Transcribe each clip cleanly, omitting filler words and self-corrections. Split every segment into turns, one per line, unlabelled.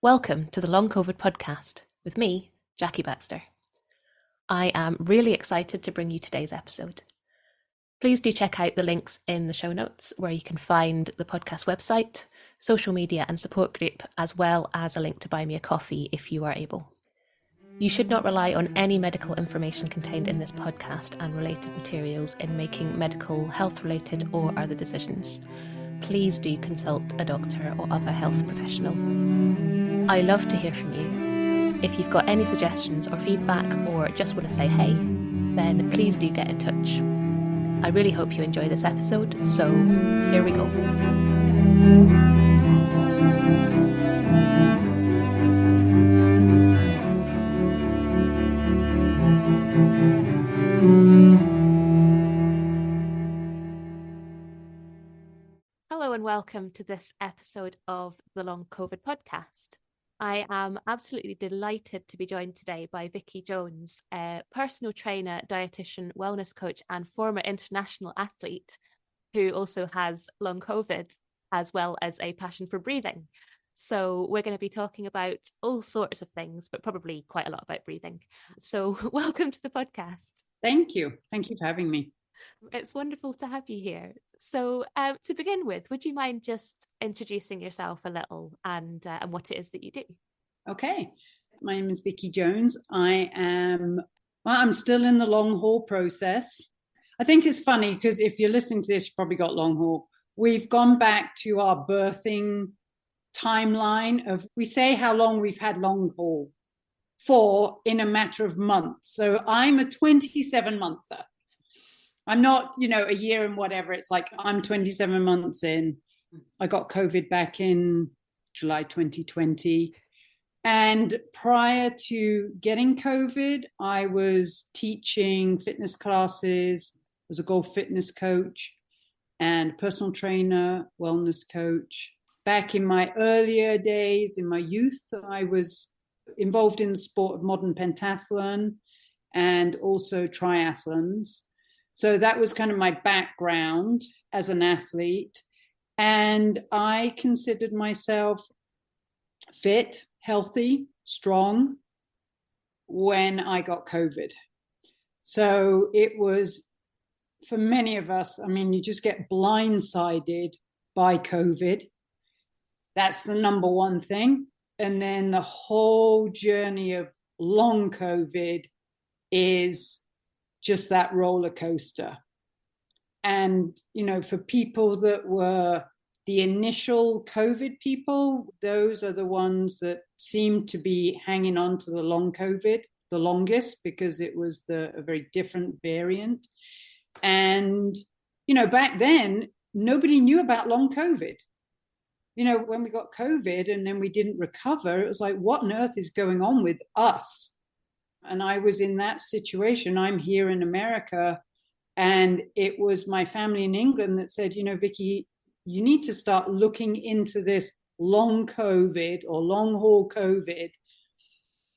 Welcome to the Long COVID podcast with me, Jackie Baxter. I am really excited to bring you today's episode. Please do check out the links in the show notes where you can find the podcast website, social media and support group, as well as a link to buy me a coffee if you are able. You should not rely on any medical information contained in this podcast and related materials in making medical, health-related or other decisions. Please do consult a doctor or other health professional. I love to hear from you. If you've got any suggestions or feedback or just want to say hey, then please do get in touch. I really hope you enjoy this episode, so here we go. Hello and welcome to this episode of the Long COVID podcast. I am absolutely delighted to be joined today by Vikki Jones, a personal trainer, dietitian, wellness coach, and former international athlete who also has long COVID as well as a passion for breathing. So we're going to be talking about all sorts of things, but probably quite a lot about breathing. So welcome to the podcast.
Thank you. Thank you for having me.
It's wonderful to have you here. So to begin with, would you mind just introducing yourself a little and what it is that you do?
Okay. My name is Vikki Jones. I'm still in the long haul process. I think it's funny because if you're listening to this, you probably got long haul. We've gone back to our birthing timeline of, we say how long we've had long haul for in a matter of months. So I'm a 27-monther. I'm not, a year and whatever. It's like I'm 27 months in. I got COVID back in July 2020. And prior to getting COVID, I was teaching fitness classes, was a golf fitness coach and personal trainer, wellness coach. Back in my earlier days, in my youth, I was involved in the sport of modern pentathlon and also triathlons. So that was kind of my background as an athlete. And I considered myself fit, healthy, strong when I got COVID. So it was, for many of us, you just get blindsided by COVID. That's the number one thing. And then the whole journey of long COVID is just that roller coaster. And, for people that were the initial COVID people, those are the ones that seem to be hanging on to the long COVID the longest because it was a very different variant. And, back then, nobody knew about long COVID. When we got COVID and then we didn't recover, it was like, what on earth is going on with us? And I was in that situation. I'm here in America, and it was my family in England that said, Vikki, you need to start looking into this long COVID or long haul COVID.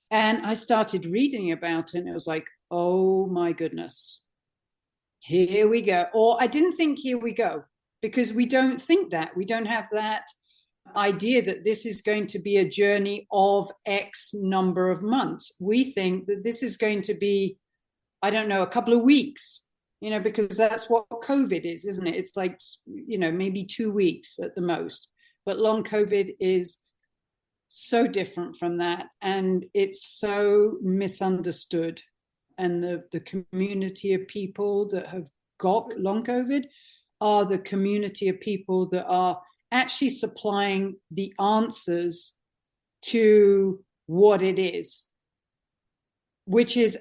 And I started reading about it, and it was like, oh my goodness, here we go. Or I didn't think here we go, because we don't think that. We don't have that idea that this is going to be a journey of X number of months. We think that this is going to be, a couple of weeks, because that's what COVID is, isn't it? It's like, maybe 2 weeks at the most. But long COVID is so different from that. And it's so misunderstood. And the community of people that have got long COVID are the community of people that are actually supplying the answers to what it is, which is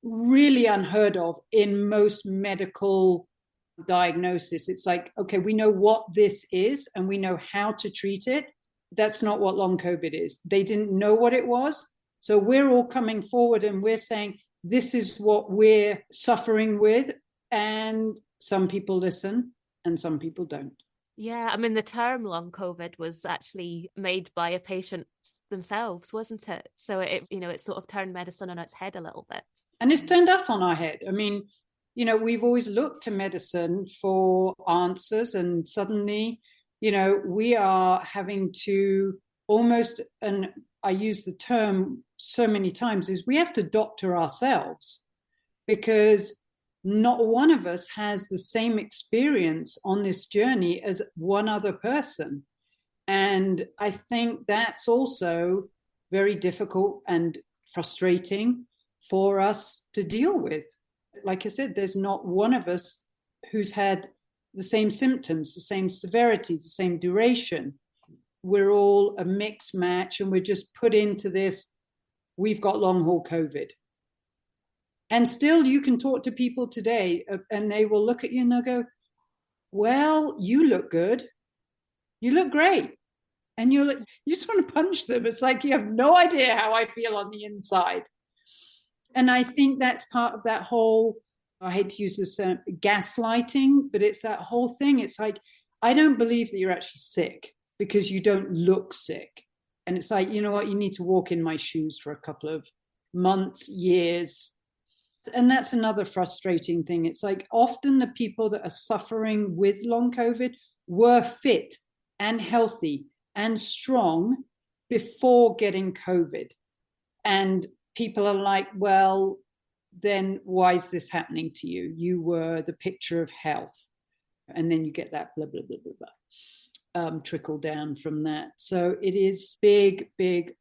really unheard of in most medical diagnosis. It's like, okay, we know what this is and we know how to treat it. That's not what long COVID is. They didn't know what it was. So we're all coming forward and we're saying, this is what we're suffering with. And some people listen and some people don't.
Yeah, the term long COVID was actually made by a patient themselves, wasn't it? So it sort of turned medicine on its head a little bit.
And it's turned us on our head. We've always looked to medicine for answers, and suddenly, we are having to almost, and I use the term so many times, is we have to doctor ourselves, because not one of us has the same experience on this journey as one other person. And I think that's also very difficult and frustrating for us to deal with. Like I said, there's not one of us who's had the same symptoms, the same severities, the same duration. We're all a mixed match, and we're just put into this, we've got long haul COVID. And still you can talk to people today and they will look at you and they'll go, well, you look good. You look great. And you just want to punch them. It's like, you have no idea how I feel on the inside. And I think that's part of that whole, I hate to use this term, gaslighting, but it's that whole thing. It's like, I don't believe that you're actually sick because you don't look sick. And it's like, you know what, you need to walk in my shoes for a couple of months, years. And that's another frustrating thing. It's like, often the people that are suffering with long COVID were fit and healthy and strong before getting COVID. And people are like, well, then why is this happening to you? You were the picture of health. And then you get that blah, blah, blah, blah, blah, trickle down from that. So it is big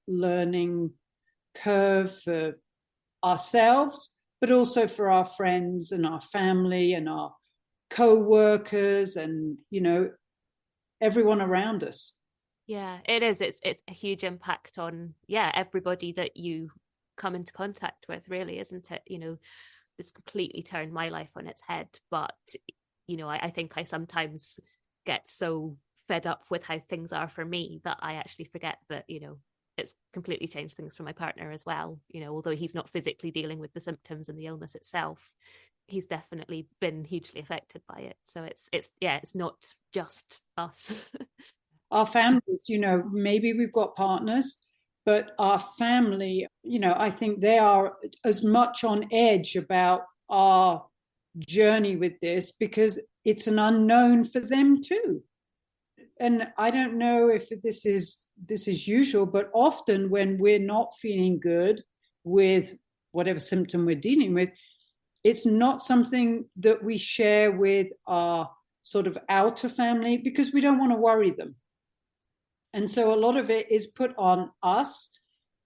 learning curve for ourselves, but also for our friends and our family and our co-workers and, you know, everyone around us.
Yeah, it is. It's a huge impact on, everybody that you come into contact with, really, isn't it? You know, it's completely turned my life on its head. But, you know, I think I sometimes get so fed up with how things are for me that I actually forget that, you know, it's completely changed things for my partner as well. You know, although he's not physically dealing with the symptoms and the illness itself, he's definitely been hugely affected by it. So it's not just us.
Our families, you know, maybe we've got partners, but our family, you know, I think they are as much on edge about our journey with this because it's an unknown for them too. And I don't know if this is usual, but often when we're not feeling good with whatever symptom we're dealing with, it's not something that we share with our sort of outer family because we don't want to worry them. And so a lot of it is put on us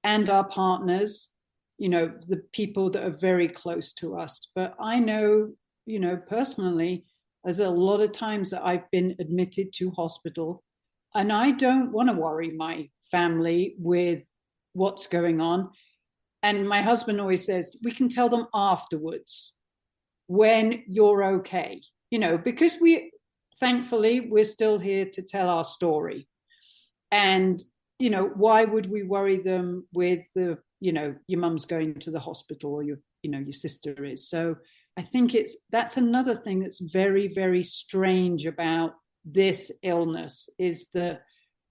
and our partners, you know, the people that are very close to us. But I know, you know, personally, there's a lot of times that I've been admitted to hospital and I don't want to worry my family with what's going on. And my husband always says, we can tell them afterwards when you're okay, you know, because thankfully, we're still here to tell our story. And, you know, why would we worry them with the, you know, your mum's going to the hospital or your sister is. So I think that's another thing that's very, very strange about this illness is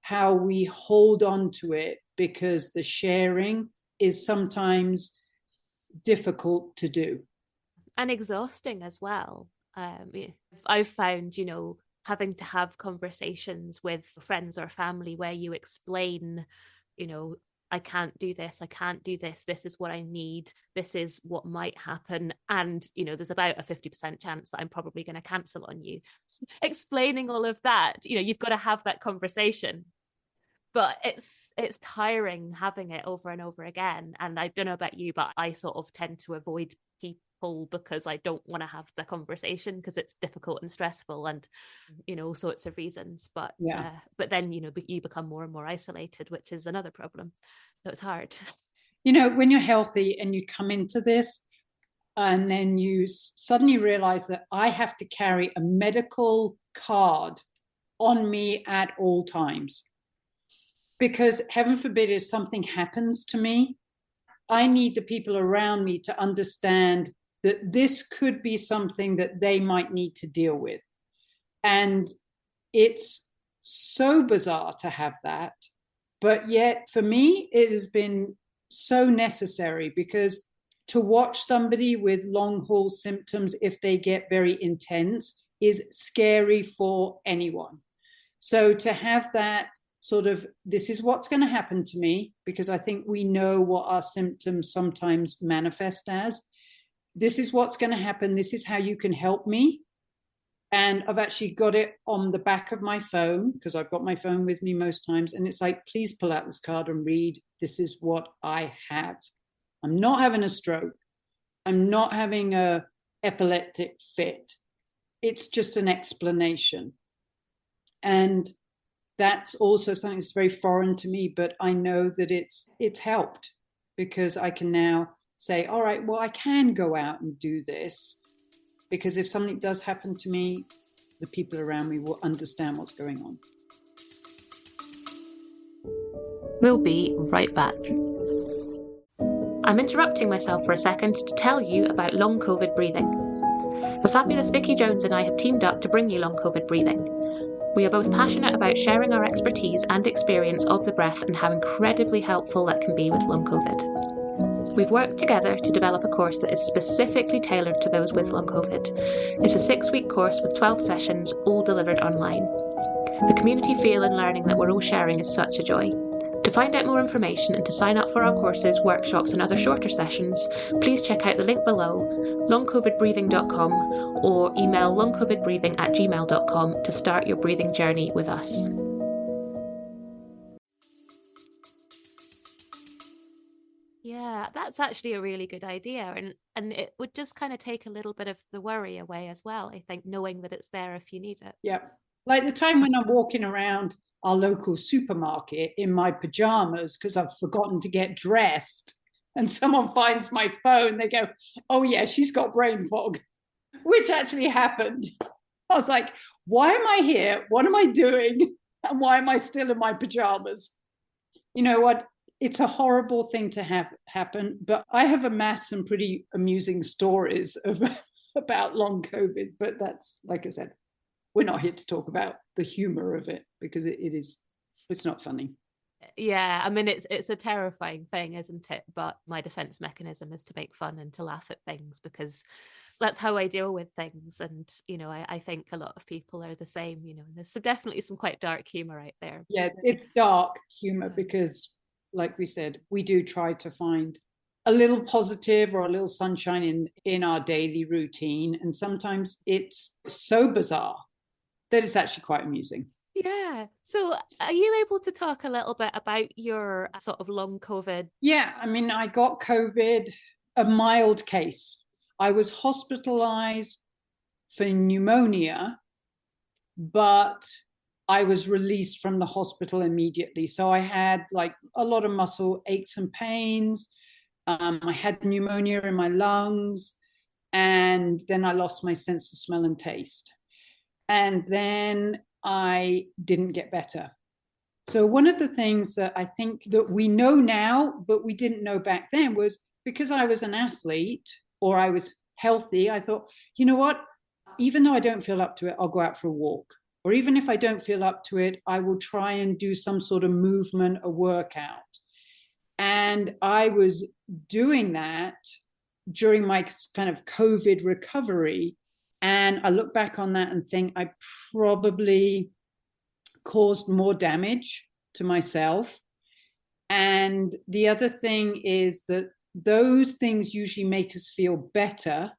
how we hold on to it because the sharing is sometimes difficult to do.
And exhausting as well. I've found, you know, having to have conversations with friends or family where you explain, you know, I can't do this, this is what I need, this is what might happen. And, you know, there's about a 50% chance that I'm probably going to cancel on you. Explaining all of that, you know, you've got to have that conversation. But it's tiring having it over and over again. And I don't know about you, but I sort of tend to avoid people because I don't want to have the conversation because it's difficult and stressful and, you know, all sorts of reasons. But then, you know, you become more and more isolated, which is another problem. So it's hard.
You know, when you're healthy and you come into this and then you suddenly realize that I have to carry a medical card on me at all times. Because heaven forbid, if something happens to me, I need the people around me to understand that this could be something that they might need to deal with. And it's so bizarre to have that. But yet, for me, it has been so necessary because to watch somebody with long haul symptoms, if they get very intense, is scary for anyone. So to have that sort of, this is what's going to happen to me, because I think we know what our symptoms sometimes manifest as. This is what's going to happen. This is how you can help me. And I've actually got it on the back of my phone, because I've got my phone with me most times. And it's like, please pull out this card and read. This is what I have. I'm not having a stroke. I'm not having a epileptic fit. It's just an explanation. And that's also something that's very foreign to me, but I know that it's helped, because I can now say, all right, well, I can go out and do this, because if something does happen to me, the people around me will understand what's going on.
We'll be right back. I'm interrupting myself for a second to tell you about long COVID breathing. The fabulous Vikki Jones and I have teamed up to bring you long COVID breathing. We are both passionate about sharing our expertise and experience of the breath and how incredibly helpful that can be with long COVID. We've worked together to develop a course that is specifically tailored to those with long COVID. It's a 6-week course with 12 sessions, all delivered online. The community feel and learning that we're all sharing is such a joy. To find out more information and to sign up for our courses, workshops and other shorter sessions, please check out the link below, longcovidbreathing.com, or email longcovidbreathing@gmail.com to start your breathing journey with us. Yeah, that's actually a really good idea. And it would just kind of take a little bit of the worry away as well, I think, knowing that it's there if you need it.
Yeah. Like the time when I'm walking around our local supermarket in my pajamas because I've forgotten to get dressed, and someone finds my phone, they go, oh yeah, she's got brain fog, which actually happened. I was like, why am I here? What am I doing? And why am I still in my pajamas? You know what? It's a horrible thing to have happen, but I have amassed some pretty amusing stories about long COVID, but that's, like I said, we're not here to talk about the humor of it, because it's not funny.
Yeah, I mean, it's a terrifying thing, isn't it? But my defense mechanism is to make fun and to laugh at things, because that's how I deal with things. And, you know, I think a lot of people are the same, you know, and there's definitely some quite dark humor out there.
Yeah, it's dark humor because, like we said, we do try to find a little positive or a little sunshine in our daily routine. And sometimes it's so bizarre that it's actually quite amusing.
Yeah. So are you able to talk a little bit about your sort of long COVID?
Yeah, I mean, I got COVID, a mild case. I was hospitalized for pneumonia, but I was released from the hospital immediately. So I had like a lot of muscle aches and pains. I had pneumonia in my lungs, and then I lost my sense of smell and taste. And then I didn't get better. So one of the things that I think that we know now, but we didn't know back then, was because I was an athlete or I was healthy, I thought, you know what, even though I don't feel up to it, I'll go out for a walk. Or even if I don't feel up to it, I will try and do some sort of movement, a workout. And I was doing that during my kind of COVID recovery. And I look back on that and think I probably caused more damage to myself. And the other thing is that those things usually make us feel better.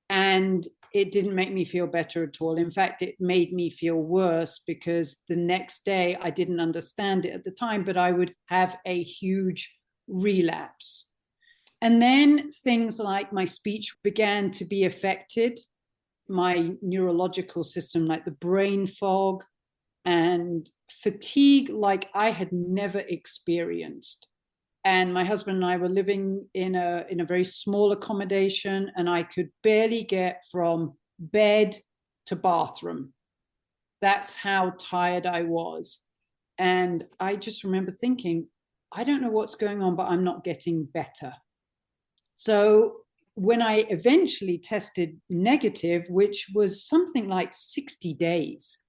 And it didn't make me feel better at all. In fact, it made me feel worse, because the next day, I didn't understand it at the time, but I would have a huge relapse. And then things like my speech began to be affected, my neurological system, like the brain fog and fatigue, like I had never experienced. And my husband and I were living in a very small accommodation, and I could barely get from bed to bathroom. That's how tired I was. And I just remember thinking, I don't know what's going on, but I'm not getting better. So when I eventually tested negative, which was something like 60 days,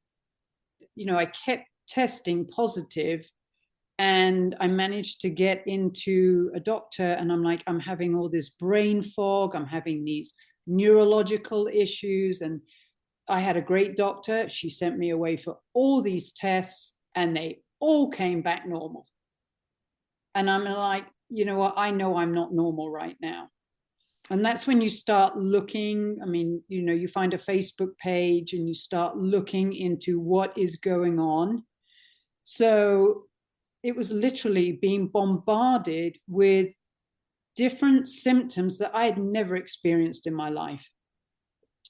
you know, I kept testing positive. And I managed to get into a doctor, and I'm like, I'm having all this brain fog. I'm having these neurological issues. And I had a great doctor. She sent me away for all these tests, and they all came back normal. And I'm like, you know what? I know I'm not normal right now. And that's when you start looking. I mean, you know, you find a Facebook page and you start looking into what is going on. So it was literally being bombarded with different symptoms that I had never experienced in my life.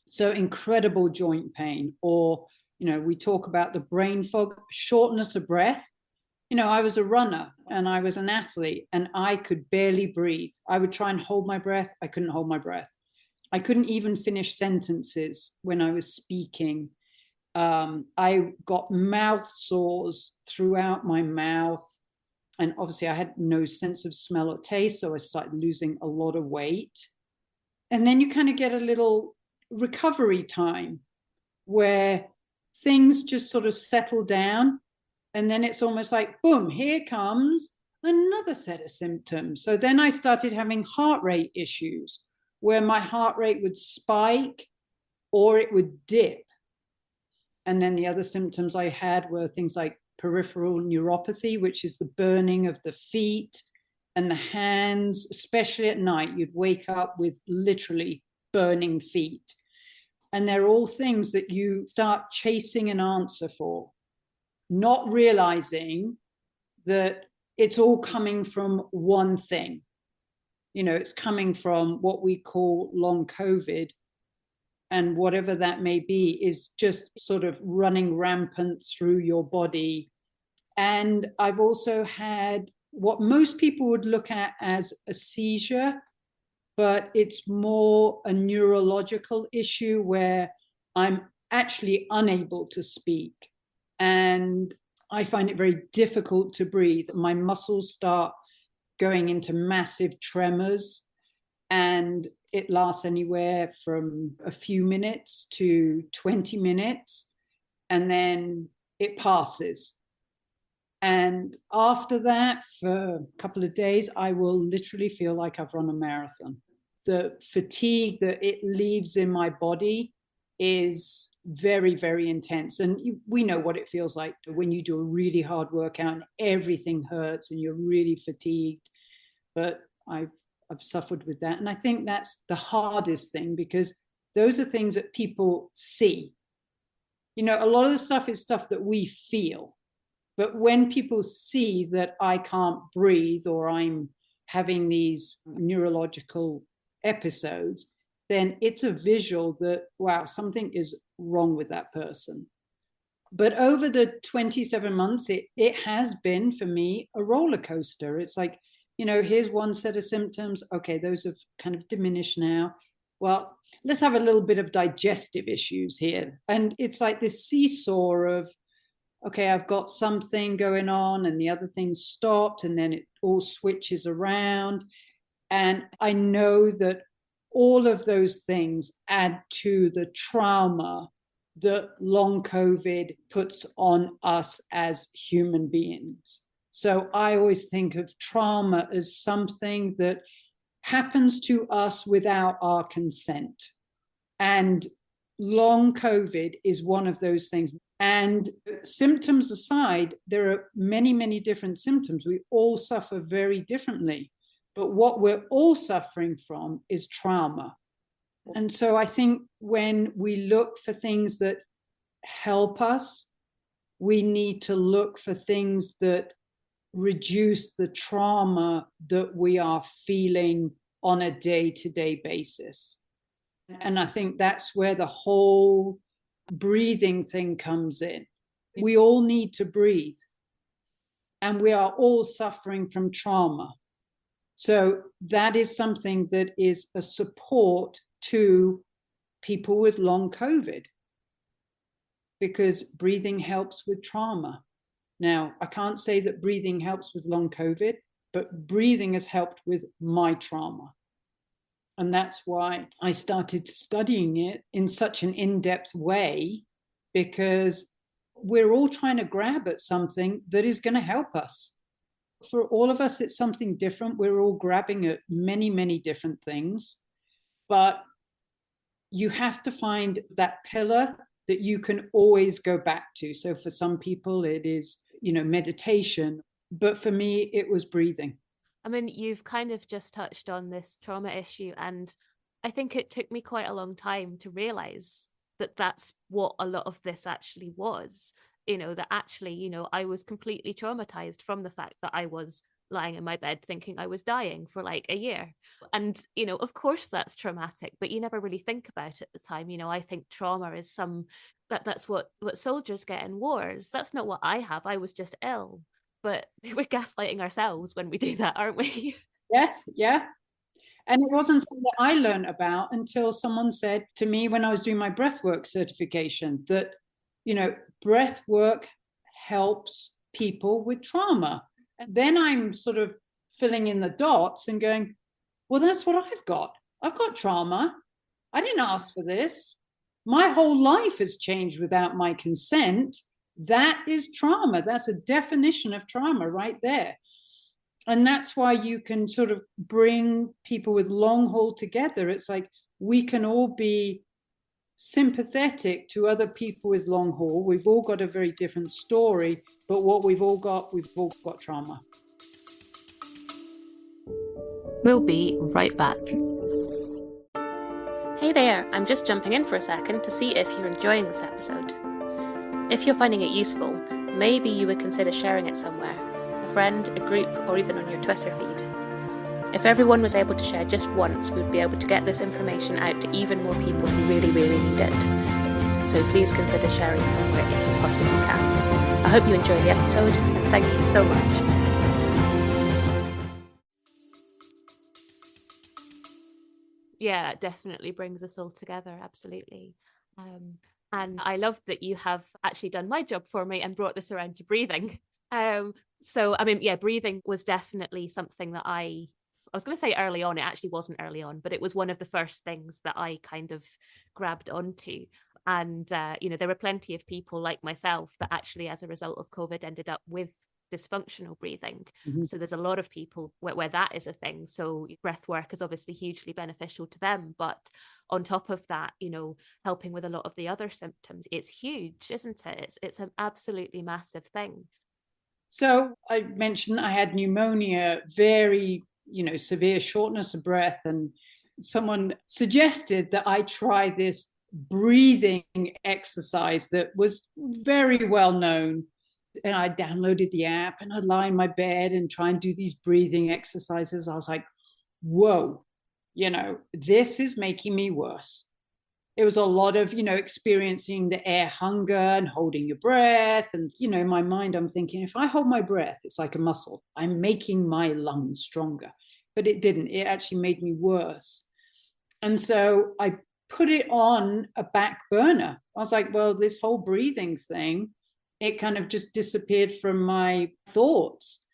So incredible joint pain, or, you know, we talk about the brain fog, shortness of breath. You know, I was a runner and I was an athlete and I could barely breathe. I would try and hold my breath. I couldn't hold my breath. I couldn't even finish sentences when I was speaking. I got mouth sores throughout my mouth. And obviously I had no sense of smell or taste. So I started losing a lot of weight. And then you kind of get a little recovery time where things just sort of settle down. And then it's almost like, boom, here comes another set of symptoms. So then I started having heart rate issues where my heart rate would spike or it would dip. And then the other symptoms I had were things like peripheral neuropathy, which is the burning of the feet and the hands, especially at night. You'd wake up with literally burning feet. And they're all things that you start chasing an answer for, not realizing that it's all coming from one thing. You know, it's coming from what we call long COVID, and whatever that may be is just sort of running rampant through your body. And I've also had what most people would look at as a seizure, but it's more a neurological issue where I'm actually unable to speak. And I find it very difficult to breathe. My muscles start going into massive tremors, and it lasts anywhere from a few minutes to 20 minutes, and then it passes. And after that, for a couple of days, I will literally feel like I've run a marathon. The fatigue that it leaves in my body is very, very intense. And we know what it feels like when you do a really hard workout and everything hurts and you're really fatigued. But I've suffered with that. And I think that's the hardest thing, because those are things that people see. You know, a lot of the stuff is stuff that we feel. But when people see that I can't breathe or I'm having these neurological episodes, then it's a visual that, wow, something is wrong with that person. But over the 27 months, it has been for me a roller coaster. It's like, you know, here's one set of symptoms. Okay, those have kind of diminished now. Well, let's have a little bit of digestive issues here. And it's like this seesaw of, okay, I've got something going on and the other thing stopped, and then it all switches around. And I know that all of those things add to the trauma that long COVID puts on us as human beings. So I always think of trauma as something that happens to us without our consent. And long COVID is one of those things. And symptoms aside, there are many, many different symptoms. We all suffer very differently. But what we're all suffering from is trauma. And so I think when we look for things that help us, we need to look for things that reduce the trauma that we are feeling on a day-to-day basis. And I think that's where the whole breathing thing comes in. We all need to breathe, and we are all suffering from trauma. So that is something that is a support to people with long COVID, because breathing helps with trauma. Now, I can't say that breathing helps with long COVID, but breathing has helped with my trauma. And that's why I started studying it in such an in-depth way, because we're all trying to grab at something that is going to help us. For all of us, it's something different. We're all grabbing at many, many different things. But you have to find that pillar that you can always go back to. So for some people, it is, meditation. But for me, it was breathing.
I mean, you've kind of just touched on this trauma issue, and I think it took me quite a long time to realize that that's what a lot of this actually was. That actually, I was completely traumatized from the fact that I was lying in my bed thinking I was dying for like a year. And, of course that's traumatic, but you never really think about it at the time. I think trauma is that's what soldiers get in wars. That's not what I have. I was just ill. But we're gaslighting ourselves when we do that, aren't we?
Yes, yeah. And it wasn't something that I learned about until someone said to me when I was doing my breathwork certification that, breath work helps people with trauma. And then I'm sort of filling in the dots and going, well, that's what I've got. I've got trauma. I didn't ask for this. My whole life has changed without my consent. That is trauma. That's a definition of trauma right there. And that's why you can sort of bring people with long haul together. It's like we can all be sympathetic to other people with long haul. We've all got a very different story, but what we've all got trauma.
We'll be right back. Hey there, I'm just jumping in for a second to see if you're enjoying this episode. If you're finding it useful, maybe you would consider sharing it somewhere, a friend, a group, or even on your Twitter feed. If everyone was able to share just once, we'd be able to get this information out to even more people who really, really need it. So please consider sharing somewhere if you possibly can. I hope you enjoy the episode, and thank you so much. Yeah, that definitely brings us all together, absolutely. And I love that you have actually done my job for me and brought this around to breathing. So, I mean, yeah, breathing was definitely something that I was going to say early on. It actually wasn't early on, but it was one of the first things that I kind of grabbed onto. And, there were plenty of people like myself that actually, as a result of COVID, ended up with dysfunctional breathing. Mm-hmm. So there's a lot of people where that is a thing. So breath work is obviously hugely beneficial to them. But on top of that, helping with a lot of the other symptoms, it's huge, isn't it? It's an absolutely massive thing.
So I mentioned I had pneumonia, very, severe shortness of breath. And someone suggested that I try this breathing exercise that was very well known. And I downloaded the app and I'd lie in my bed and try and do these breathing exercises. I was like, whoa, this is making me worse. It was a lot of, experiencing the air hunger and holding your breath. And, in my mind, I'm thinking, if I hold my breath, it's like a muscle. I'm making my lungs stronger. But it didn't. It actually made me worse. And so I put it on a back burner. I was like, well, this whole breathing thing, it kind of just disappeared from my thoughts.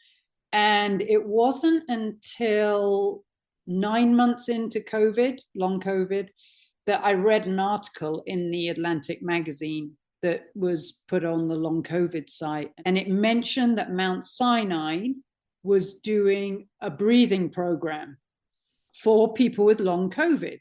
And it wasn't until 9 months into COVID, long COVID, that I read an article in the Atlantic magazine that was put on the long COVID site. And it mentioned that Mount Sinai was doing a breathing program for people with long COVID.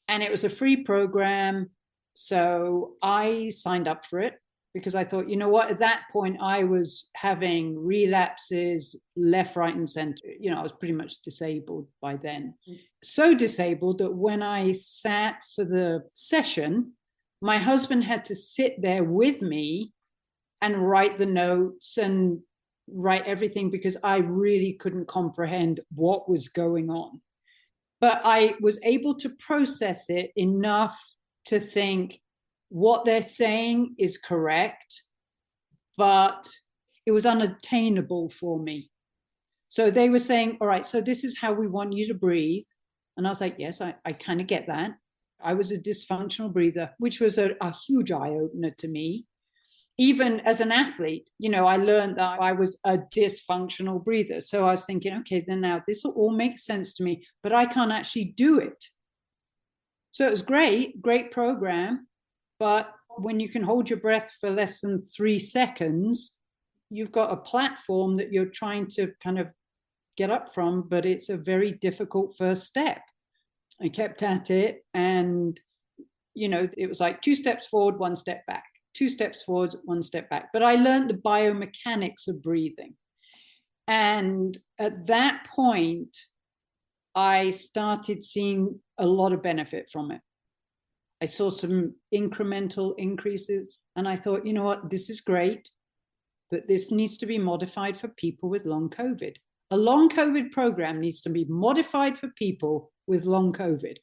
And it was a free program. So I signed up for it because I thought, at that point I was having relapses left, right, and center. I was pretty much disabled by then. So disabled that when I sat for the session, my husband had to sit there with me and write the notes and write everything because I really couldn't comprehend what was going on. But I was able to process it enough to think what they're saying is correct, but it was unattainable for me. So they were saying, all right, so this is how we want you to breathe. And I was like, yes, I kind of get that. I was a dysfunctional breather, which was a huge eye-opener to me. Even as an athlete, I learned that I was a dysfunctional breather. So I was thinking, okay, then now this will all make sense to me, but I can't actually do it. So it was great program. But when you can hold your breath for less than 3 seconds, you've got a platform that you're trying to kind of get up from, but it's a very difficult first step. I kept at it and, it was like 2 steps forward, 1 step back, 2 steps forward, 1 step back. But I learned the biomechanics of breathing. And at that point, I started seeing a lot of benefit from it. I saw some incremental increases, and I thought, you know what, this is great, but this needs to be modified for people with long COVID. A long COVID program needs to be modified for people with long COVID.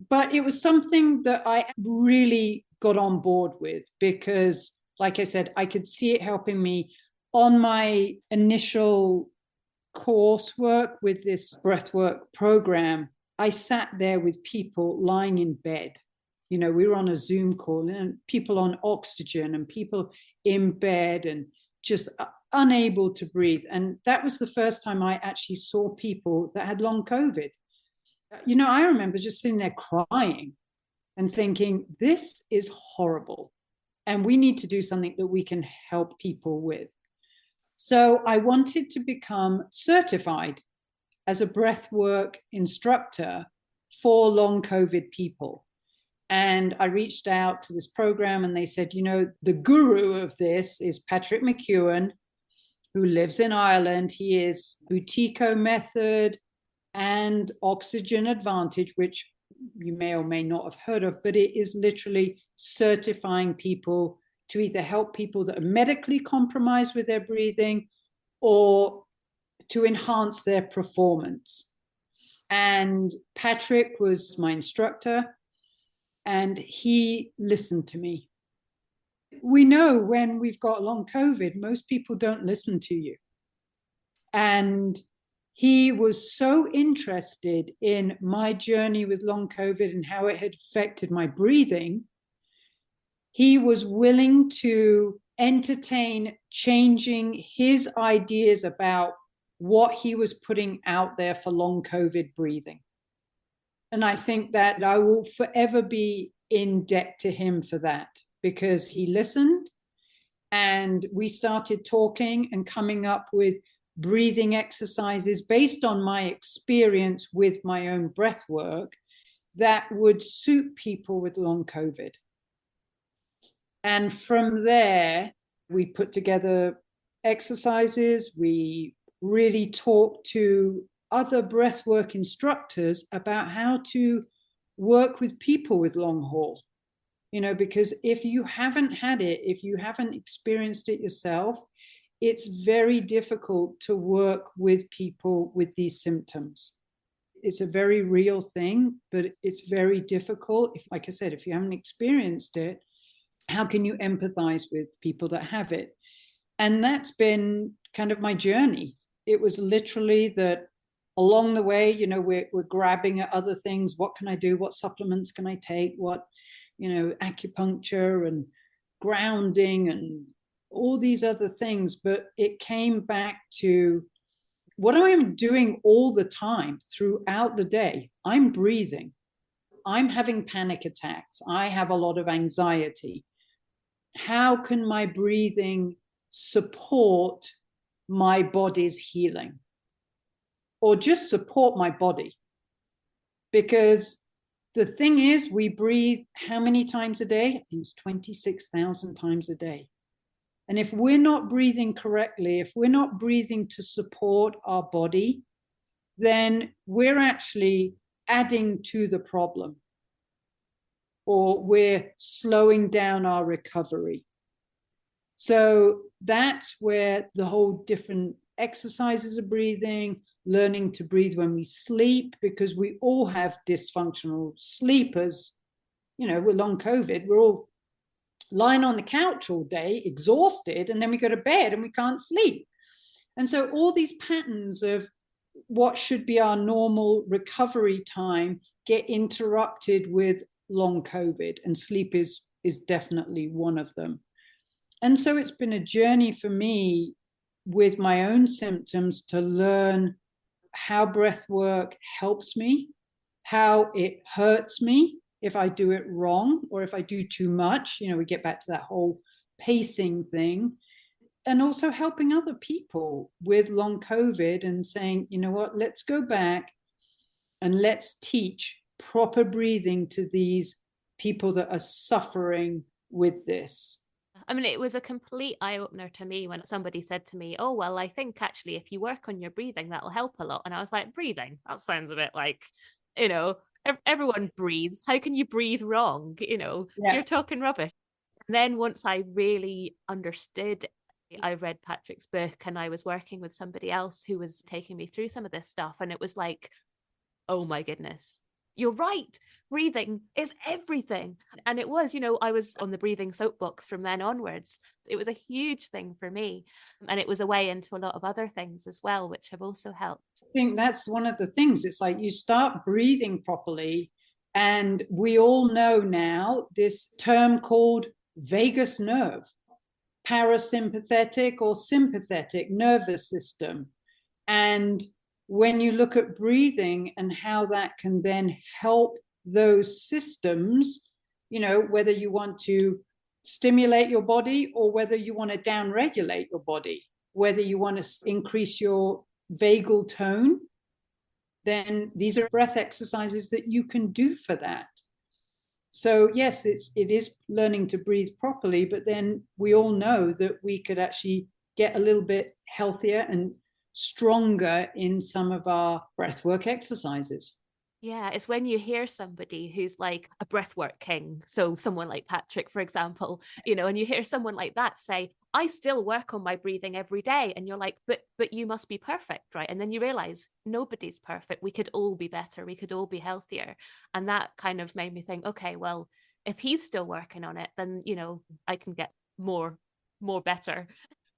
But it was something that I really got on board with because, like I said, I could see it helping me on my initial coursework with this breathwork program. I sat there with people lying in bed. We were on a Zoom call and people on oxygen and people in bed and just unable to breathe. And that was the first time I actually saw people that had long COVID. I remember just sitting there crying and thinking, this is horrible. And we need to do something that we can help people with. So I wanted to become certified as a breathwork instructor for long COVID people. And I reached out to this program and they said, the guru of this is Patrick McEwen, who lives in Ireland. He is Butico method and Oxygen Advantage, which you may or may not have heard of, but it is literally certifying people to either help people that are medically compromised with their breathing or to enhance their performance. And Patrick was my instructor and he listened to me. We know when we've got long COVID, most people don't listen to you. And he was so interested in my journey with long COVID and how it had affected my breathing. He was willing to entertain changing his ideas about what he was putting out there for long COVID breathing. And I think that I will forever be in debt to him for that because he listened and we started talking and coming up with breathing exercises based on my experience with my own breath work that would suit people with long COVID. And from there, we put together exercises. We really talked to other breathwork instructors about how to work with people with long haul. Because if you haven't had it, if you haven't experienced it yourself, it's very difficult to work with people with these symptoms. It's a very real thing, but it's very difficult. Like I said, if you haven't experienced it, how can you empathize with people that have it? And that's been kind of my journey. It was literally that along the way, we're grabbing at other things. What can I do? What supplements can I take? What, acupuncture and grounding and all these other things. But it came back to what I am doing all the time throughout the day. I'm breathing. I'm having panic attacks. I have a lot of anxiety. How can my breathing support my body's healing? Or just support my body? Because the thing is, we breathe how many times a day? I think it's 26,000 times a day. And if we're not breathing correctly, if we're not breathing to support our body, then we're actually adding to the problem. Or we're slowing down our recovery. So that's where the whole different exercises of breathing, learning to breathe when we sleep, because we all have dysfunctional sleepers. With long COVID, we're all lying on the couch all day, exhausted, and then we go to bed and we can't sleep. And so all these patterns of what should be our normal recovery time get interrupted with long COVID, and sleep is definitely one of them. And so it's been a journey for me with my own symptoms to learn how breath work helps me, how it hurts me if I do it wrong or if I do too much. We get back to that whole pacing thing. And also helping other people with long COVID and saying, let's go back and let's teach proper breathing to these people that are suffering with this.
I mean, it was a complete eye-opener to me when somebody said to me, oh, well, I think actually if you work on your breathing, that'll help a lot. And I was like, breathing? That sounds a bit like, everyone breathes. How can you breathe wrong? You're talking rubbish. And then once I really understood, I read Patrick's book and I was working with somebody else who was taking me through some of this stuff. And it was like, oh my goodness, you're right. Breathing is everything. And it was, I was on the breathing soapbox from then onwards. It was a huge thing for me. And it was a way into a lot of other things as well, which have also helped.
I think that's one of the things. It's like you start breathing properly. And we all know now this term called vagus nerve, parasympathetic or sympathetic nervous system. And when you look at breathing and how that can then help those systems, whether you want to stimulate your body or whether you want to downregulate your body, whether you want to increase your vagal tone, then these are breath exercises that you can do for that. So yes, it is learning to breathe properly, but then we all know that we could actually get a little bit healthier and stronger in some of our breathwork exercises.
Yeah, it's when you hear somebody who's like a breathwork king, so someone like Patrick, for example, and you hear someone like that say, I still work on my breathing every day. And you're like, but you must be perfect, right? And then you realize nobody's perfect. We could all be better. We could all be healthier. And that kind of made me think, okay, well, if he's still working on it, then, I can get more better.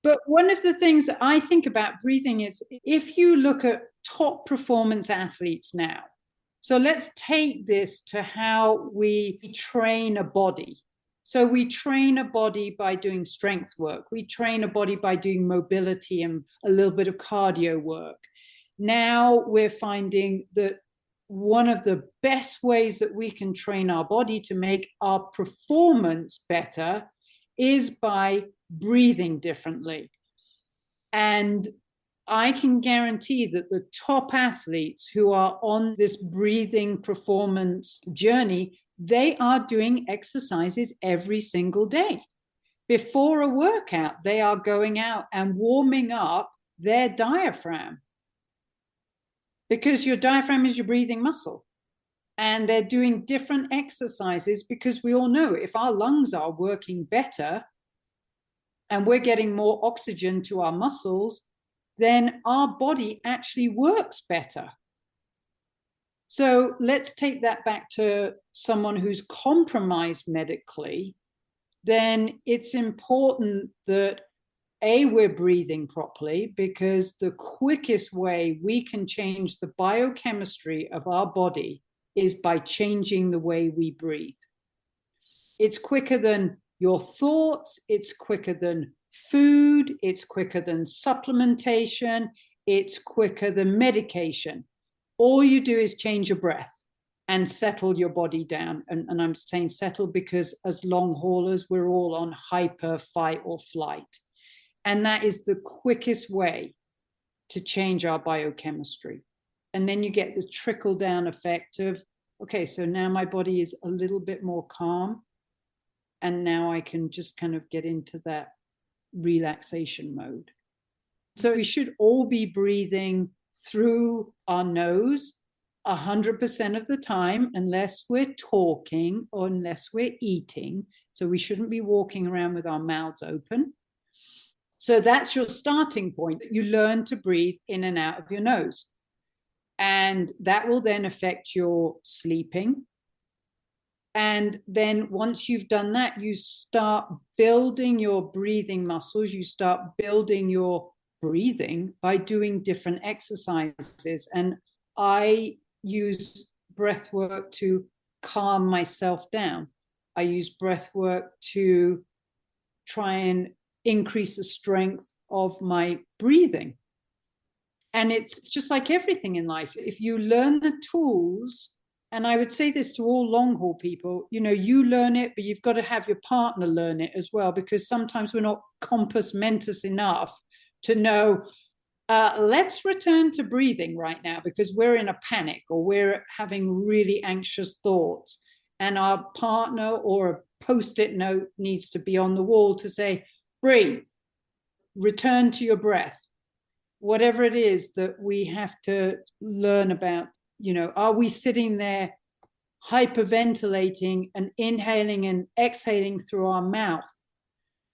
But one of the things that I think about breathing is if you look at top performance athletes now, so let's take this to how we train a body. So we train a body by doing strength work. We train a body by doing mobility and a little bit of cardio work. Now we're finding that one of the best ways that we can train our body to make our performance better is by breathing differently. And I can guarantee that the top athletes who are on this breathing performance journey, they are doing exercises every single day. Before a workout, they are going out and warming up their diaphragm, because your diaphragm is your breathing muscle. And they're doing different exercises because we all know if our lungs are working better and we're getting more oxygen to our muscles, then our body actually works better. So let's take that back to someone who's compromised medically. Then it's important that we're breathing properly, because the quickest way we can change the biochemistry of our body is by changing the way we breathe. It's quicker than your thoughts, it's quicker than food, it's quicker than supplementation, it's quicker than medication. All you do is change your breath and settle your body down. And I'm saying settle because as long haulers, we're all on hyper, fight, or flight. And that is the quickest way to change our biochemistry. And then you get the trickle down effect of, okay, so now my body is a little bit more calm. And now I can just kind of get into that relaxation mode. So we should all be breathing through our nose 100% of the time, unless we're talking or unless we're eating. So we shouldn't be walking around with our mouths open. So that's your starting point. You learn to breathe in and out of your nose. And that will then affect your sleeping. And then once you've done that, you start building your breathing muscles. You start building your breathing by doing different exercises. And I use breath work to calm myself down. I use breath work to try and increase the strength of my breathing. And it's just like everything in life. If you learn the tools, and I would say this to all long haul people, you learn it, but you've got to have your partner learn it as well, because sometimes we're not compos mentis enough to know, let's return to breathing right now because we're in a panic or we're having really anxious thoughts. and our partner or a post-it note needs to be on the wall to say, breathe, return to your breath. Whatever it is that we have to learn about, are we sitting there hyperventilating and inhaling and exhaling through our mouth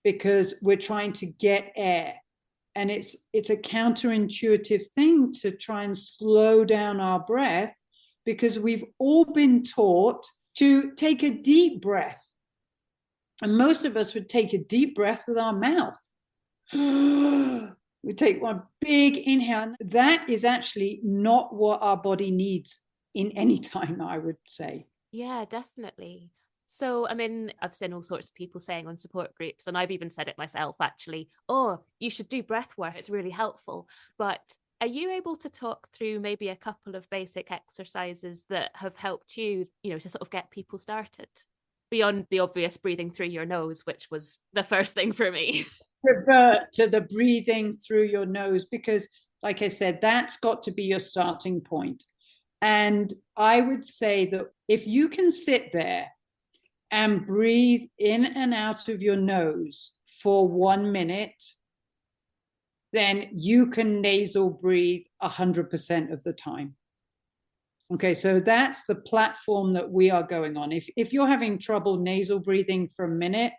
because we're trying to get air? And it's a counterintuitive thing to try and slow down our breath, because we've all been taught to take a deep breath. And most of us would take a deep breath with our mouth. We take one big inhale. That is actually not what our body needs in any time, I would say.
Yeah, definitely. So, I mean, I've seen all sorts of people saying on support groups, and I've even said it myself, actually, oh, you should do breath work. It's really helpful. But are you able to talk through maybe a couple of basic exercises that have helped you, to sort of get people started? Beyond the obvious breathing through your nose, which was the first thing for me.
Revert to the breathing through your nose, because, like I said, that's got to be your starting point. And I would say that if you can sit there and breathe in and out of your nose for 1 minute, then you can nasal breathe 100% of the time. Okay, so that's the platform that we are going on. If you're having trouble nasal breathing for a minute,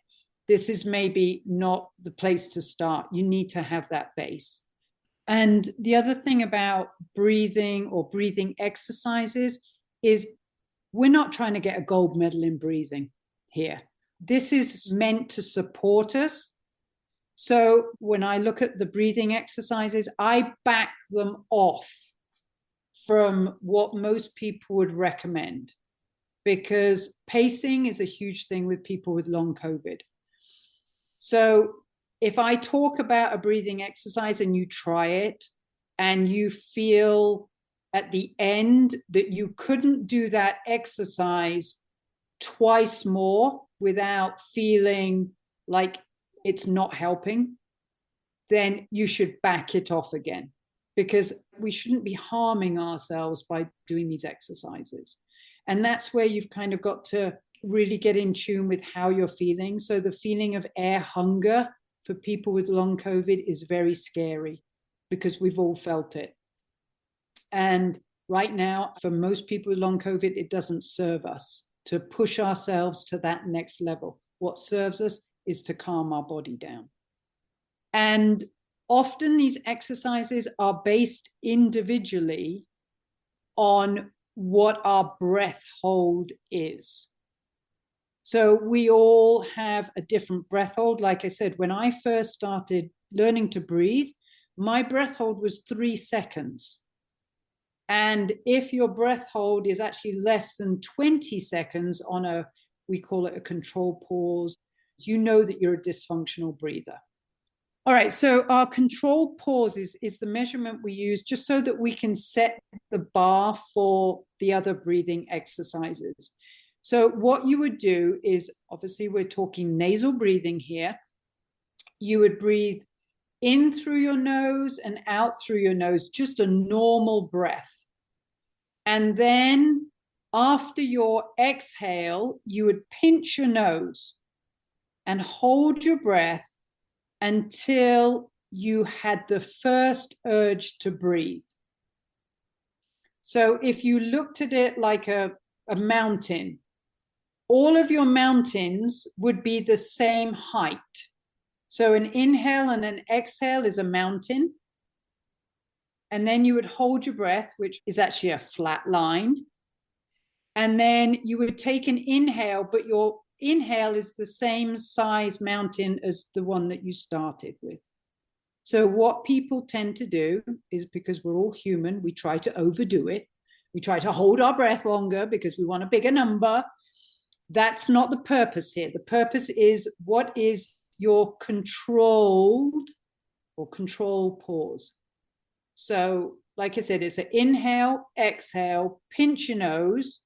this is maybe not the place to start. You need to have that base. And the other thing about breathing or breathing exercises is we're not trying to get a gold medal in breathing here. This is meant to support us. So when I look at the breathing exercises, I back them off from what most people would recommend, because pacing is a huge thing with people with long COVID. So if I talk about a breathing exercise and you try it and you feel at the end that you couldn't do that exercise twice more without feeling like it's not helping, then you should back it off again, because we shouldn't be harming ourselves by doing these exercises. And that's where you've kind of got to really get in tune with how you're feeling. So the feeling of air hunger for people with long COVID is very scary, because we've all felt it. And right now, for most people with long COVID, it doesn't serve us to push ourselves to that next level. What serves us is to calm our body down. And often these exercises are based individually on what our breath hold is. So we all have a different breath hold. Like I said, when I first started learning to breathe, my breath hold was 3 seconds. And if your breath hold is actually less than 20 seconds on we call it a control pause, you know that you're a dysfunctional breather. All right, so our control pause is the measurement we use just so that we can set the bar for the other breathing exercises. So what you would do is, obviously we're talking nasal breathing here. You would breathe in through your nose and out through your nose, just a normal breath. And then after your exhale, you would pinch your nose and hold your breath until you had the first urge to breathe. So if you looked at it like a mountain, all of your mountains would be the same height. So an inhale and an exhale is a mountain. And then you would hold your breath, which is actually a flat line. And then you would take an inhale, but your inhale is the same size mountain as the one that you started with. So what people tend to do is, because we're all human, we try to overdo it. We try to hold our breath longer because we want a bigger number. That's not the purpose here. The purpose is, what is your controlled or control pause? So like I said, it's an inhale, exhale, pinch your nose,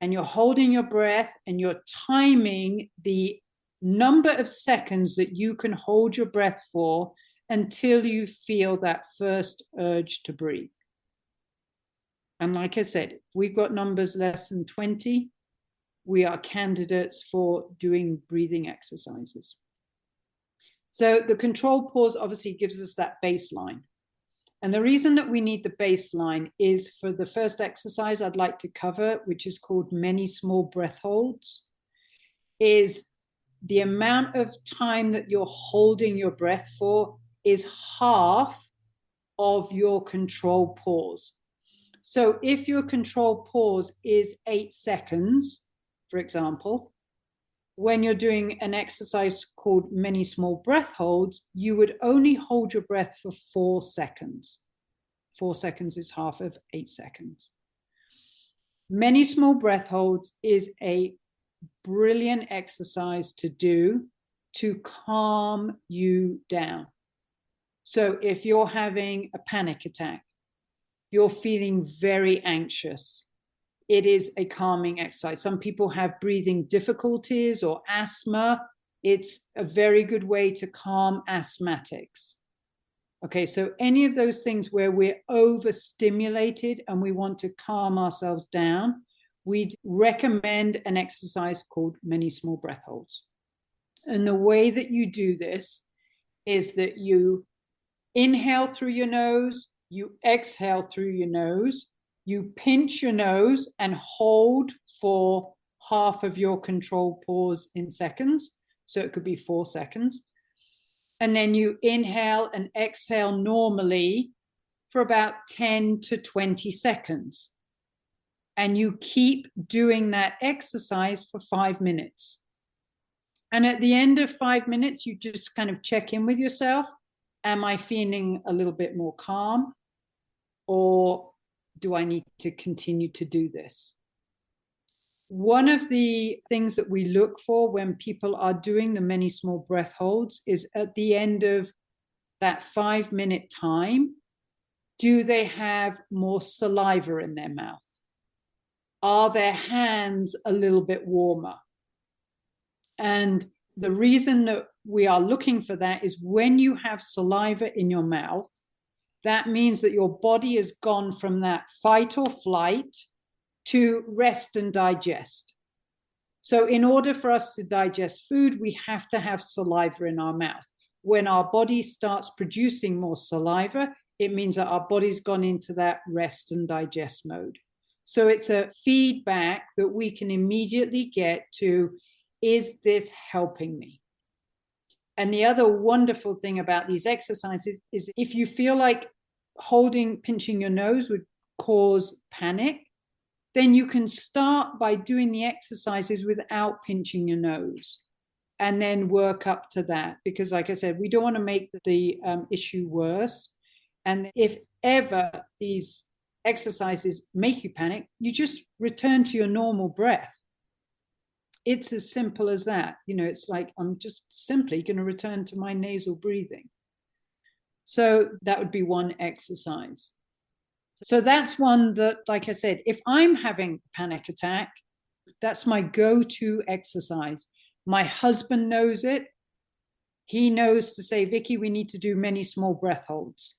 and you're holding your breath and you're timing the number of seconds that you can hold your breath for until you feel that first urge to breathe. And like I said, we've got numbers less than 20. we are candidates for doing breathing exercises. So the control pause obviously gives us that baseline. And the reason that we need the baseline is for the first exercise I'd like to cover, which is called many small breath holds, is the amount of time that you're holding your breath for is half of your control pause. So if your control pause is 8 seconds, for example, when you're doing an exercise called many small breath holds, you would only hold your breath for 4 seconds. 4 seconds is half of 8 seconds. Many small breath holds is a brilliant exercise to do to calm you down. So if you're having a panic attack, you're feeling very anxious, it is a calming exercise. Some people have breathing difficulties or asthma. It's a very good way to calm asthmatics. Okay, so any of those things where we're overstimulated and we want to calm ourselves down, we'd recommend an exercise called many small breath holds. And the way that you do this is that you inhale through your nose, you exhale through your nose, you pinch your nose and hold for half of your control pause in seconds. So it could be 4 seconds. And then you inhale and exhale normally for about 10 to 20 seconds. And you keep doing that exercise for 5 minutes. And at the end of 5 minutes, you just kind of check in with yourself. Am I feeling a little bit more calm? Or do I need to continue to do this? One of the things that we look for when people are doing the many small breath holds is at the end of that 5 minute time, do they have more saliva in their mouth? Are their hands a little bit warmer? And the reason that we are looking for that is when you have saliva in your mouth, that means that your body has gone from that fight or flight to rest and digest. So in order for us to digest food, we have to have saliva in our mouth. When our body starts producing more saliva, it means that our body's gone into that rest and digest mode. So it's a feedback that we can immediately get to, is this helping me? And the other wonderful thing about these exercises is if you feel like pinching your nose would cause panic, then you can start by doing the exercises without pinching your nose and then work up to that. Because like I said, we don't want to make the issue worse. And if ever these exercises make you panic, you just return to your normal breath. It's as simple as that. You know, it's like, I'm just simply going to return to my nasal breathing. So that would be one exercise. So that's one that, like I said, if I'm having a panic attack, that's my go-to exercise. My husband knows it. He knows to say, Vikki, we need to do many small breath holds.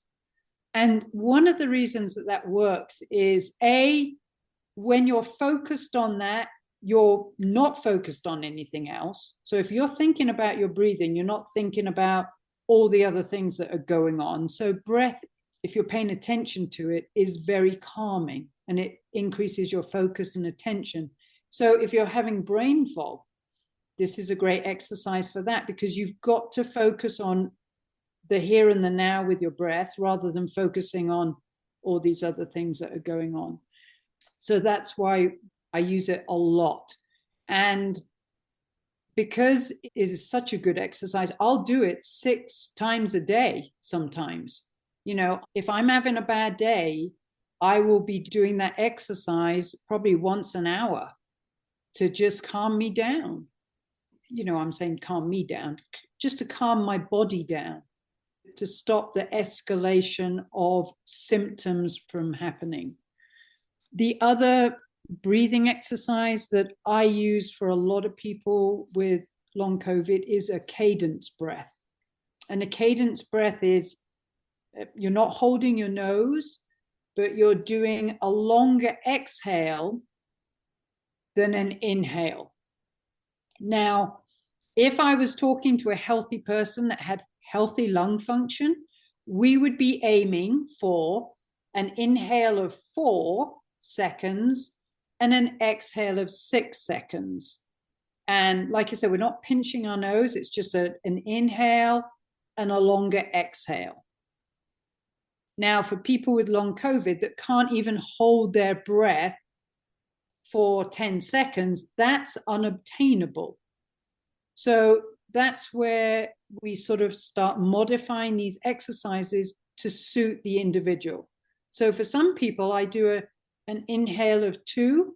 And one of the reasons that that works is, A, when you're focused on that, you're not focused on anything else. So if you're thinking about your breathing, you're not thinking about all the other things that are going on. So breath, if you're paying attention to it, is very calming and it increases your focus and attention. So if you're having brain fog, this is a great exercise for that, because you've got to focus on the here and the now with your breath rather than focusing on all these other things that are going on. So that's why I use it a lot. And because it is such a good exercise, I'll do it 6 times a day sometimes. You know, if I'm having a bad day, I will be doing that exercise probably once an hour to just calm me down. You know, I'm saying calm me down, just to calm my body down, to stop the escalation of symptoms from happening. The other breathing exercise that I use for a lot of people with long COVID is a cadence breath. And a cadence breath is, you're not holding your nose, but you're doing a longer exhale than an inhale. Now, if I was talking to a healthy person that had healthy lung function, we would be aiming for an inhale of 4 seconds and an exhale of 6 seconds. And like I said, we're not pinching our nose. It's just an inhale and a longer exhale. Now, for people with long COVID that can't even hold their breath for 10 seconds, that's unobtainable. So that's where we sort of start modifying these exercises to suit the individual. So for some people, I do an inhale of 2,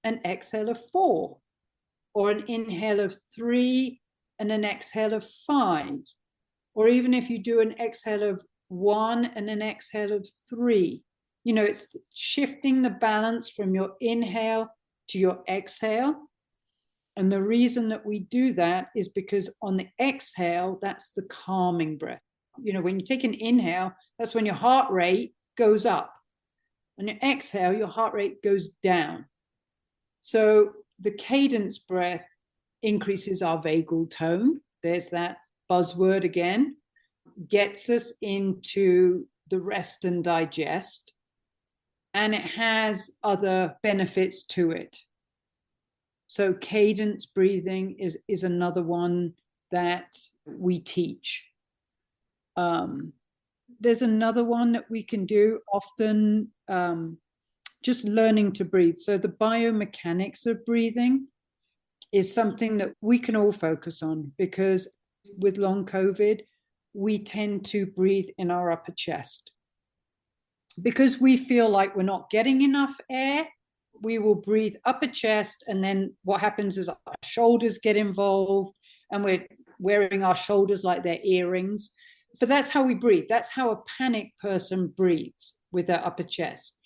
an exhale of 4, or an inhale of 3 and an exhale of 5. Or even if you do an exhale of 1 and an exhale of 3, it's shifting the balance from your inhale to your exhale. And the reason that we do that is because on the exhale, that's the calming breath. When you take an inhale, that's when your heart rate goes up. On your exhale, your heart rate goes down. So the cadence breath increases our vagal tone. There's that buzzword again. Gets us into the rest and digest. And it has other benefits to it. So cadence breathing is another one that we teach. There's another one that we can do often, just learning to breathe. So the biomechanics of breathing is something that we can all focus on, because with long COVID, we tend to breathe in our upper chest. Because we feel like we're not getting enough air, we will breathe upper chest, and then what happens is our shoulders get involved, and we're wearing our shoulders like they're earrings. But that's how we breathe. That's how a panic person breathes, with their upper chest.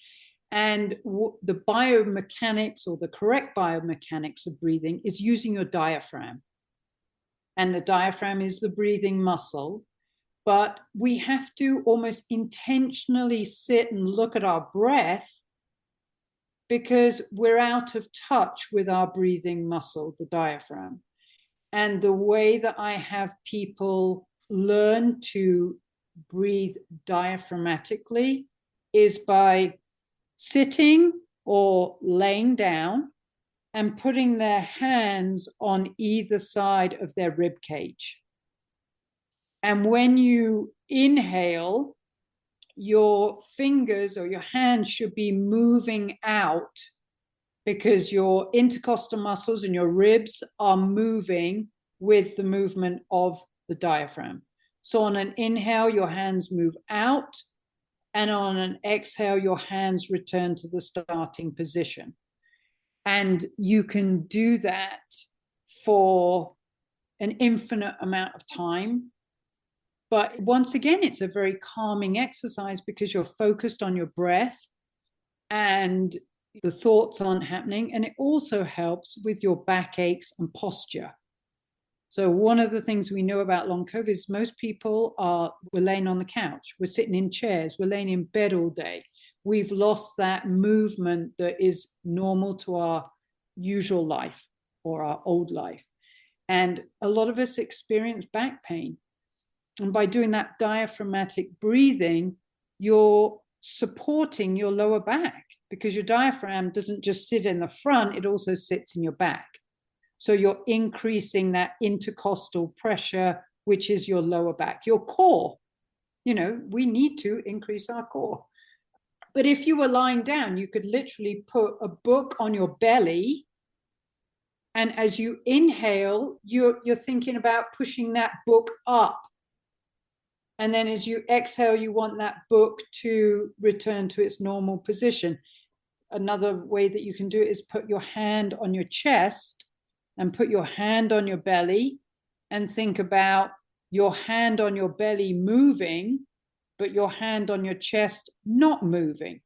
And the biomechanics, or the correct biomechanics of breathing, is using your diaphragm. And the diaphragm is the breathing muscle. But we have to almost intentionally sit and look at our breath, because we're out of touch with our breathing muscle, the diaphragm. And the way that I have people learn to breathe diaphragmatically is by sitting or laying down and putting their hands on either side of their rib cage. And when you inhale, your fingers or your hands should be moving out, because your intercostal muscles and your ribs are moving with the movement of the diaphragm. So on an inhale, your hands move out, and on an exhale, your hands return to the starting position. And you can do that for an infinite amount of time. But once again, it's a very calming exercise, because you're focused on your breath and the thoughts aren't happening. And it also helps with your backaches and posture. So one of the things we know about long COVID is most people we're laying on the couch, we're sitting in chairs, we're laying in bed all day. We've lost that movement that is normal to our usual life or our old life. And a lot of us experience back pain. And by doing that diaphragmatic breathing, you're supporting your lower back, because your diaphragm doesn't just sit in the front, it also sits in your back. So you're increasing that intercostal pressure, which is your lower back, your core. We need to increase our core. But if you were lying down, you could literally put a book on your belly. And as you inhale, you're thinking about pushing that book up. And then as you exhale, you want that book to return to its normal position. Another way that you can do it is put your hand on your chest and put your hand on your belly, and think about your hand on your belly moving, but your hand on your chest not moving.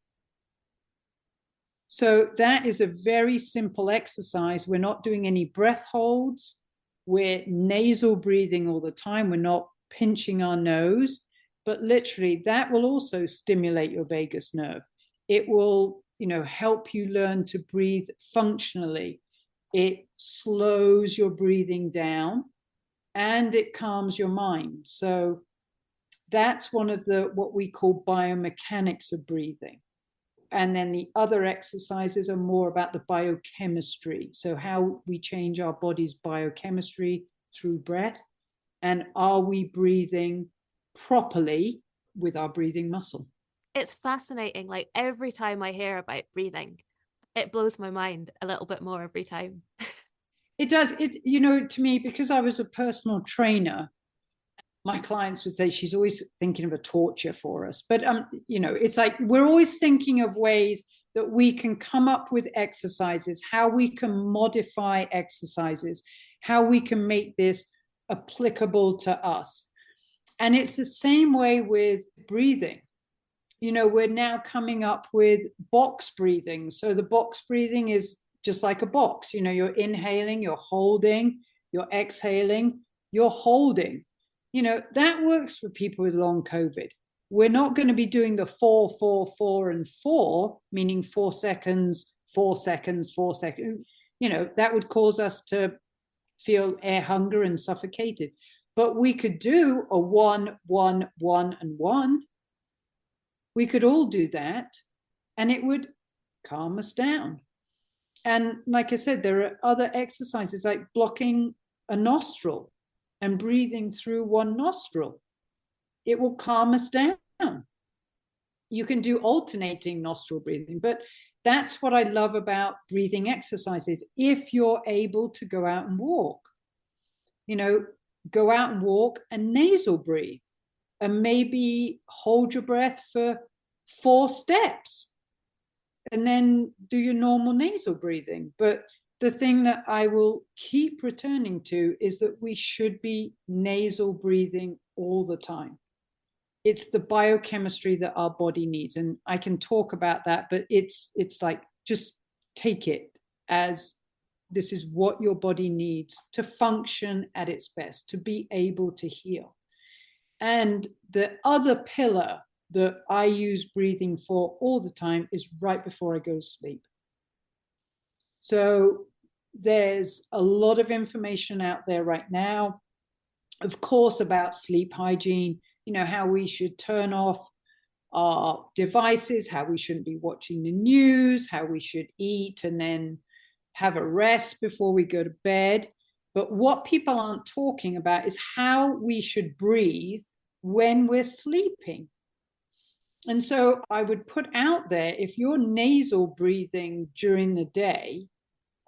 So that is a very simple exercise. We're not doing any breath holds. We're nasal breathing all the time. We're not pinching our nose, but literally that will also stimulate your vagus nerve. It will help you learn to breathe functionally. It slows your breathing down and it calms your mind. So that's one of what we call biomechanics of breathing. And then the other exercises are more about the biochemistry. So how we change our body's biochemistry through breath. And are we breathing properly with our breathing muscle?
It's fascinating. Like every time I hear about breathing, it blows my mind a little bit more every time.
It does. To me, because I was a personal trainer, my clients would say she's always thinking of a torture for us. But, it's like we're always thinking of ways that we can come up with exercises, how we can modify exercises, how we can make this applicable to us. And it's the same way with breathing. We're now coming up with box breathing. So the box breathing is just like a box. You're inhaling, you're holding, you're exhaling, you're holding. That works for people with long COVID. We're not going to be doing the 4, 4, 4, and 4, meaning 4 seconds, 4 seconds, 4 seconds. That would cause us to feel air hunger and suffocated. But we could do a 1, 1, 1, and 1. We could all do that, and it would calm us down. And like I said, there are other exercises like blocking a nostril and breathing through one nostril. It will calm us down. You can do alternating nostril breathing, but that's what I love about breathing exercises. If you're able to go out and walk, go out and walk and nasal breathe, and maybe hold your breath for 4 steps and then do your normal nasal breathing. But the thing that I will keep returning to is that we should be nasal breathing all the time. It's the biochemistry that our body needs. And I can talk about that, but it's like, just take it as this is what your body needs to function at its best, to be able to heal. And the other pillar that I use breathing for all the time is right before I go to sleep. So there's a lot of information out there right now, of course, about sleep hygiene, how we should turn off our devices, how we shouldn't be watching the news, how we should eat and then have a rest before we go to bed. But what people aren't talking about is how we should breathe when we're sleeping. And so I would put out there, if you're nasal breathing during the day,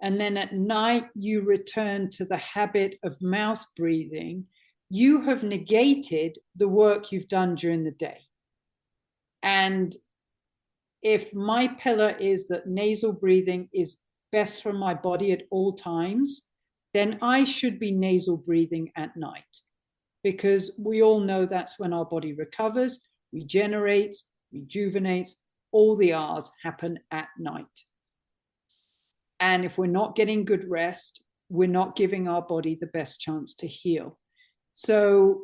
and then at night you return to the habit of mouth breathing, you have negated the work you've done during the day. And if my pillar is that nasal breathing is best for my body at all times, then I should be nasal breathing at night, because we all know that's when our body recovers, regenerates, rejuvenates. All the R's happen at night. And if we're not getting good rest, we're not giving our body the best chance to heal. So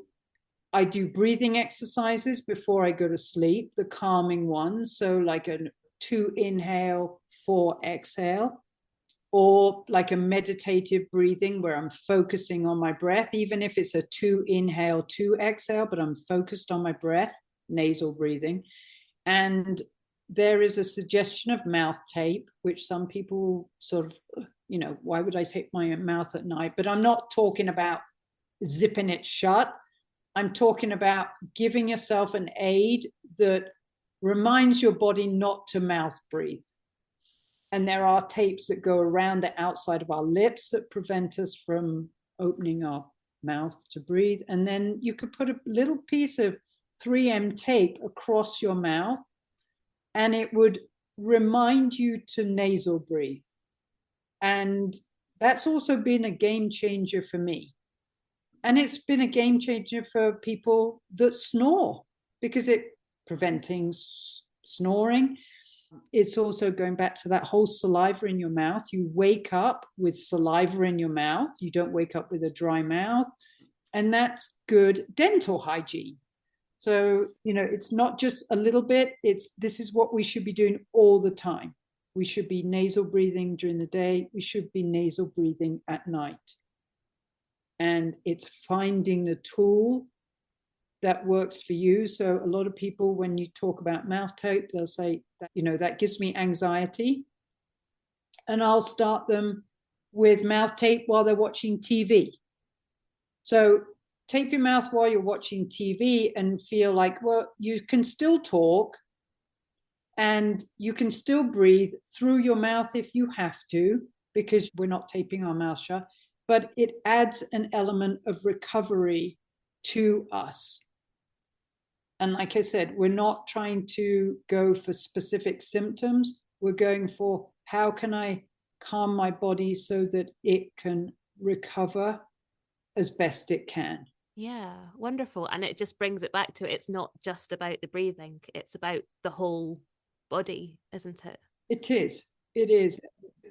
I do breathing exercises before I go to sleep, the calming ones. So like a 2 inhale, 4 exhale, or like a meditative breathing where I'm focusing on my breath, even if it's a 2 inhale, 2 exhale, but I'm focused on my breath, nasal breathing. And there is a suggestion of mouth tape, which some people sort of, why would I tape my mouth at night? But I'm not talking about zipping it shut. I'm talking about giving yourself an aid that reminds your body not to mouth breathe. And there are tapes that go around the outside of our lips that prevent us from opening our mouth to breathe. And then you could put a little piece of 3M tape across your mouth, and it would remind you to nasal breathe. And that's also been a game changer for me. And it's been a game changer for people that snore, because it's preventing snoring. It's also going back to that whole saliva in your mouth. You wake up with saliva in your mouth. You don't wake up with a dry mouth. And that's good dental hygiene. So, it's not just a little bit, this is what we should be doing all the time. We should be nasal breathing during the day. We should be nasal breathing at night. And it's finding the tool that works for you. So a lot of people, when you talk about mouth tape, they'll say that, that gives me anxiety. And I'll start them with mouth tape while they're watching TV. So tape your mouth while you're watching TV and feel like, well, you can still talk and you can still breathe through your mouth if you have to, because we're not taping our mouth shut, but it adds an element of recovery to us. And like I said, we're not trying to go for specific symptoms. We're going for, how can I calm my body so that it can recover as best it can?
Yeah, wonderful. And it just brings it back to, it's not just about the breathing, it's about the whole body, isn't it?
It is. It is.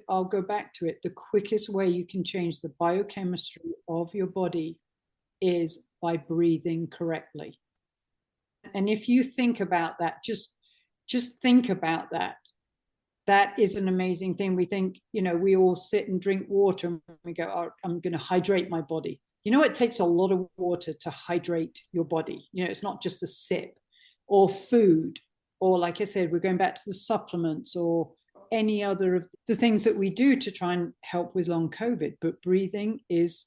I'll go back to it. The quickest way you can change the biochemistry of your body is by breathing correctly. And if you think about that, just think about that. That is an amazing thing. We think, we all sit and drink water and we go, oh, I'm going to hydrate my body. It takes a lot of water to hydrate your body. It's not just a sip, or food, or like I said, we're going back to the supplements or any other of the things that we do to try and help with long COVID. But breathing it's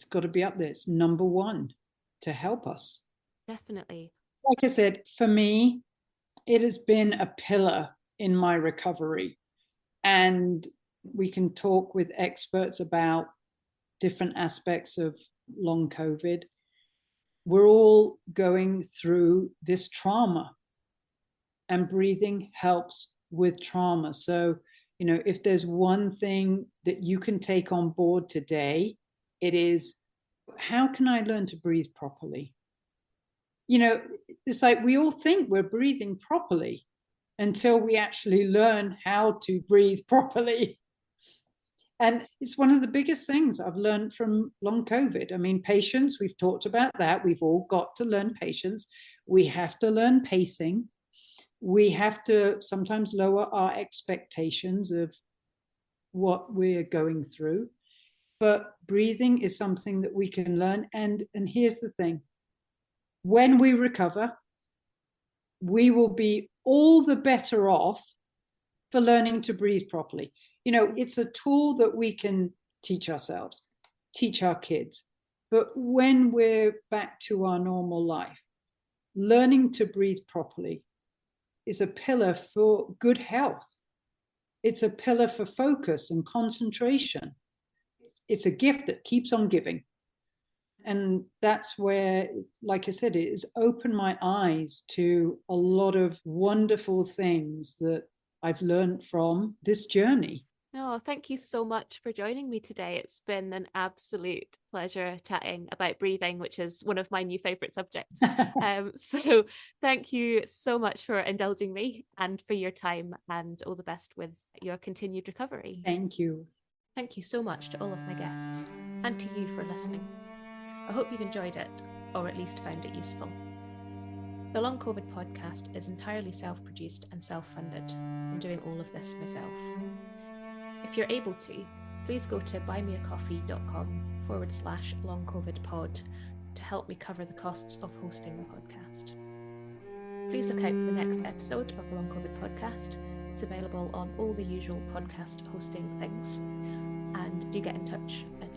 got to be up there. It's number one to help us.
Definitely.
Like I said, for me, it has been a pillar in my recovery. And we can talk with experts about different aspects of long COVID. We're all going through this trauma, and breathing helps with trauma. So, if there's one thing that you can take on board today, it is, how can I learn to breathe properly? It's like we all think we're breathing properly until we actually learn how to breathe properly. And it's one of the biggest things I've learned from long COVID. I mean, patience, we've talked about that. We've all got to learn patience. We have to learn pacing. We have to sometimes lower our expectations of what we're going through. But breathing is something that we can learn. And here's the thing. When we recover, we will be all the better off for learning to breathe properly. It's a tool that we can teach ourselves, teach our kids. But when we're back to our normal life, learning to breathe properly is a pillar for good health. It's a pillar for focus and concentration. It's a gift that keeps on giving. And that's where, like I said, it has opened my eyes to a lot of wonderful things that I've learned from this journey.
No, thank you so much for joining me today. It's been an absolute pleasure chatting about breathing, which is one of my new favourite subjects. So thank you so much for indulging me and for your time, and all the best with your continued recovery.
Thank you.
Thank you so much to all of my guests, and to you for listening. I hope you've enjoyed it, or at least found it useful. The Long COVID podcast is entirely self-produced and self-funded. I'm doing all of this myself. If you're able to, please go to buymeacoffee.com/longcovidpod to help me cover the costs of hosting the podcast. Please look out for the next episode of the Long COVID podcast. It's available on all the usual podcast hosting things. And do get in touch at